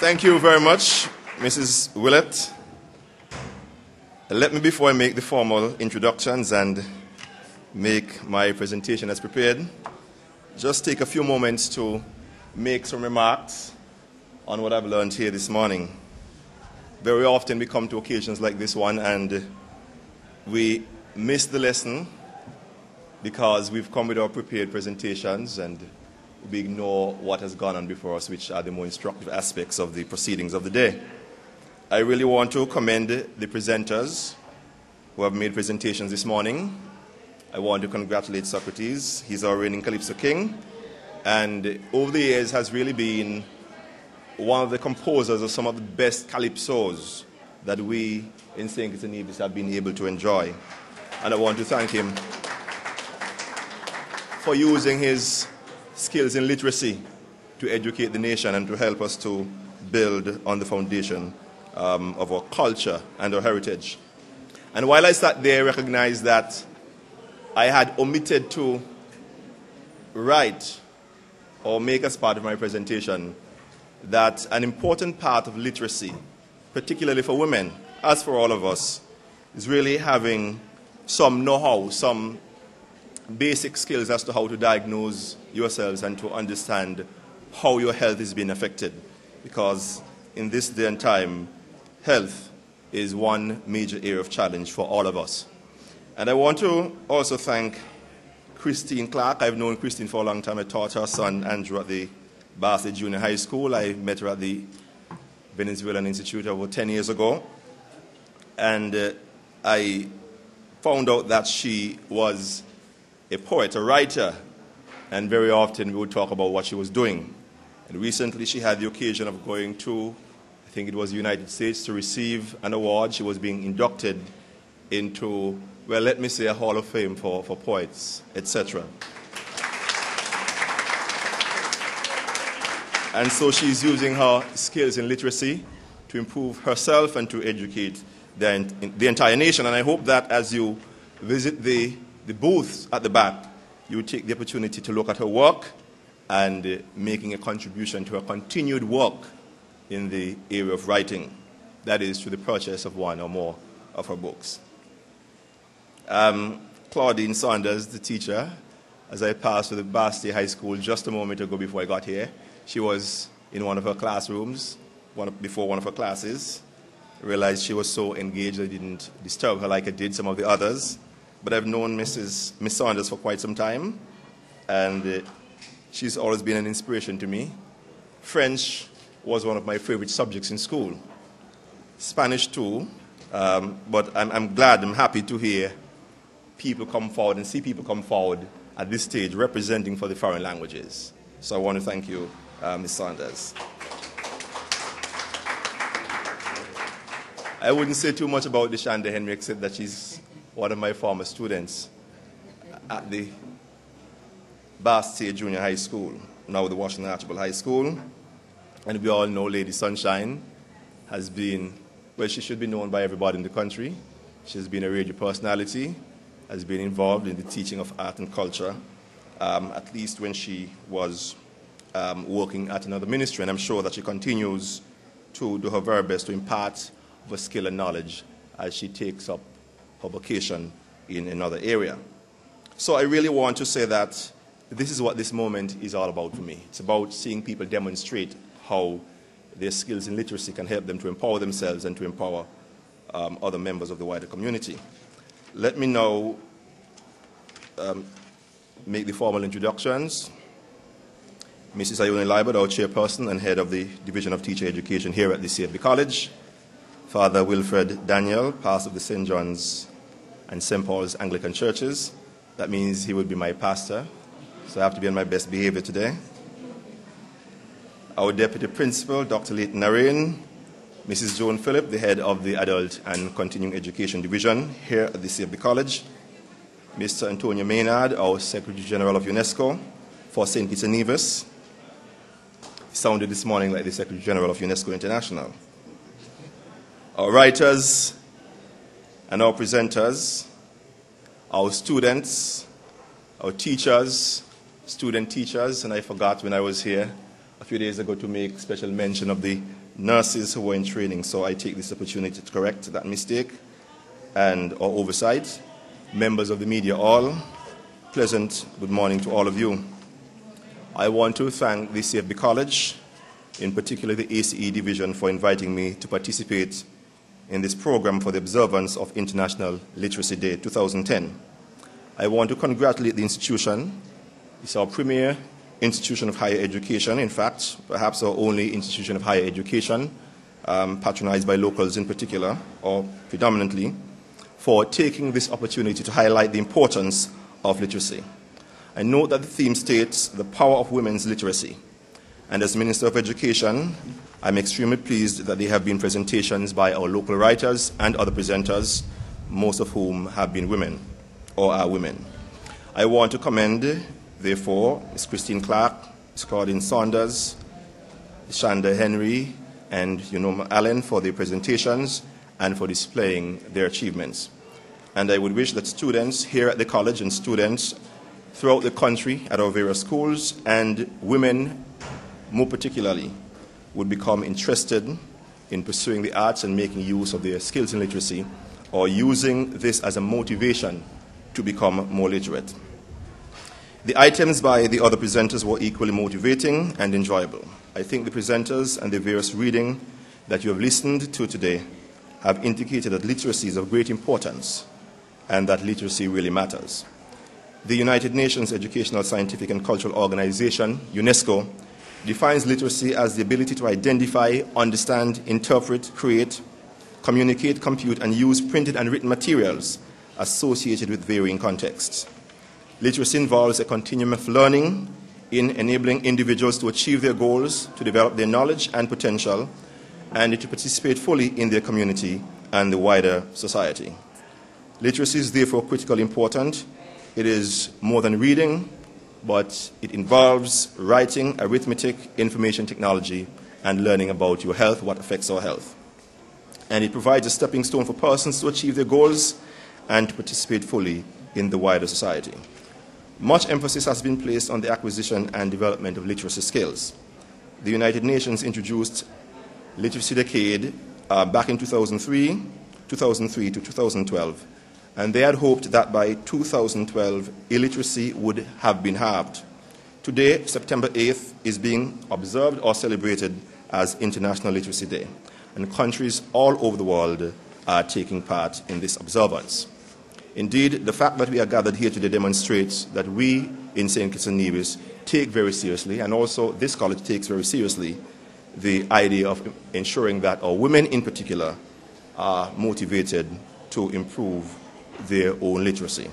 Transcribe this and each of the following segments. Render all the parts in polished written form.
Thank you very much, Mrs. Willett. Let me, before I make the formal introductions and make my presentation as prepared, just take a few moments to make some remarks on what I've learned here this morning. Very often we come to occasions like this one and we miss the lesson because we've come with our prepared presentations and we ignore what has gone on before us, which are the more instructive aspects of the proceedings of the day. I really want to commend the presenters who have made presentations this morning. I want to congratulate Socrates. He's our reigning Calypso King, and over the years has really been one of the composers of some of the best calypsos that we in St. Kitts and Nevis have been able to enjoy. And I want to thank him for using his skills in literacy to educate the nation and to help us to build on the foundation of our culture and our heritage. And while I sat there, I recognized that I had omitted to write or make as part of my presentation that an important part of literacy, particularly for women, as for all of us, is really having some know-how, some basic skills as to how to diagnose yourselves and to understand how your health is being affected. Because in this day and time, health is one major area of challenge for all of us. And I want to also thank Christine Clark. I've known Christine for a long time. I taught her son Andrew at the Basseterre Junior High School. I met her at the Venezuelan Institute about 10 years ago. And I found out that she was a poet, a writer, and very often we would talk about what she was doing. And recently she had the occasion of going to, I think it was the United States, to receive an award. She was being inducted into, well, let me say, a Hall of Fame for poets, etc. And so she's using her skills in literacy to improve herself and to educate the entire nation. And I hope that as you visit the booths at the back, you take the opportunity to look at her work and making a contribution to her continued work in the area of writing, that is, through the purchase of one or more of her books. Claudine Saunders, the teacher, as I passed through the Basseterre High School just a moment ago before I got here, she was in one of her classrooms before one of her classes. I realized she was so engaged I didn't disturb her like I did some of the others. But I've known Miss Saunders for quite some time, and she's always been an inspiration to me. French was one of my favorite subjects in school. Spanish too, but I'm glad, I'm happy to hear people come forward and see people come forward at this stage representing for the foreign languages. So I want to thank you, Ms. Saunders. I wouldn't say too much about Deshanda Henry except that she's one of my former students at the Basseterre Junior High School, now the Washington Archibald High School. And we all know Lady Sunshine has been, well, she should be known by everybody in the country. She's been a radio personality, has been involved in the teaching of art and culture, at least when she was working at another ministry. And I'm sure that she continues to do her very best to impart her skill and knowledge as she takes up her vocation in another area. So I really want to say that this is what this moment is all about for me. It's about seeing people demonstrate how their skills in literacy can help them to empower themselves and to empower other members of the wider community. Let me now make the formal introductions. Mrs. Ione Libert, our chairperson and head of the Division of Teacher Education here at the CFB College. Father Wilfred Daniel, pastor of the St. John's and St. Paul's Anglican churches. That means he would be my pastor, so I have to be on my best behavior today. Our deputy principal, Dr. Leighton Narain, Mrs. Joan Phillip, the head of the Adult and Continuing Education Division here at the CFB College. Mr. Antonio Maynard, our Secretary General of UNESCO for St. Kitts and Nevis. He sounded this morning like the Secretary General of UNESCO International. Our writers and our presenters, our students, our teachers, student teachers, and I forgot when I was here a few days ago to make special mention of the nurses who were in training, so I take this opportunity to correct that mistake or oversight. Members of the media all, pleasant good morning to all of you. I want to thank the CFB College, in particular the ACE division, for inviting me to participate in this program for the observance of International Literacy Day 2010. I want to congratulate the institution. It's our premier institution of higher education, in fact, perhaps our only institution of higher education, patronized by locals in particular, or predominantly, for taking this opportunity to highlight the importance of literacy. I note that the theme states the power of women's literacy. And as Minister of Education, I'm extremely pleased that there have been presentations by our local writers and other presenters, most of whom have been women or are women. I want to commend, therefore, Ms. Christine Clark, Ms. Claudine Saunders, Shanda Henry, and Yunoma Allen for their presentations and for displaying their achievements. And I would wish that students here at the college and students throughout the country at our various schools, and women more particularly, would become interested in pursuing the arts and making use of their skills in literacy, or using this as a motivation to become more literate. The items by the other presenters were equally motivating and enjoyable. I think the presenters and the various reading that you have listened to today have indicated that literacy is of great importance and that literacy really matters. The United Nations Educational, Scientific and Cultural Organization, UNESCO, defines literacy as the ability to identify, understand, interpret, create, communicate, compute, and use printed and written materials associated with varying contexts. Literacy involves a continuum of learning in enabling individuals to achieve their goals, to develop their knowledge and potential, and to participate fully in their community and the wider society. Literacy is therefore critically important. It is more than reading, but it involves writing, arithmetic, information technology, and learning about your health, what affects our health. And it provides a stepping stone for persons to achieve their goals and to participate fully in the wider society. Much emphasis has been placed on the acquisition and development of literacy skills. The United Nations introduced Literacy Decade back in 2003 to 2012, and they had hoped that by 2012, illiteracy would have been halved. Today, September 8th, is being observed or celebrated as International Literacy Day, and countries all over the world are taking part in this observance. Indeed, the fact that we are gathered here today demonstrates that we in St. Kitts and Nevis take very seriously, and also this college takes very seriously, the idea of ensuring that our women in particular are motivated to improve their own literacy.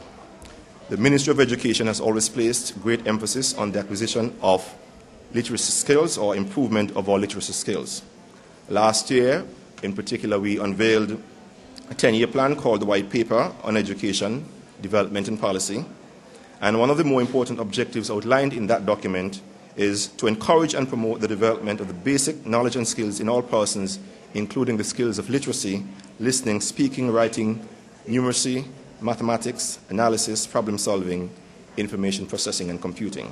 The Ministry of Education has always placed great emphasis on the acquisition of literacy skills or improvement of our literacy skills. Last year, in particular, we unveiled a 10-year plan called the White Paper on Education, Development and Policy. And one of the more important objectives outlined in that document is to encourage and promote the development of the basic knowledge and skills in all persons, including the skills of literacy, listening, speaking, writing, numeracy, mathematics, analysis, problem solving, information processing, and computing.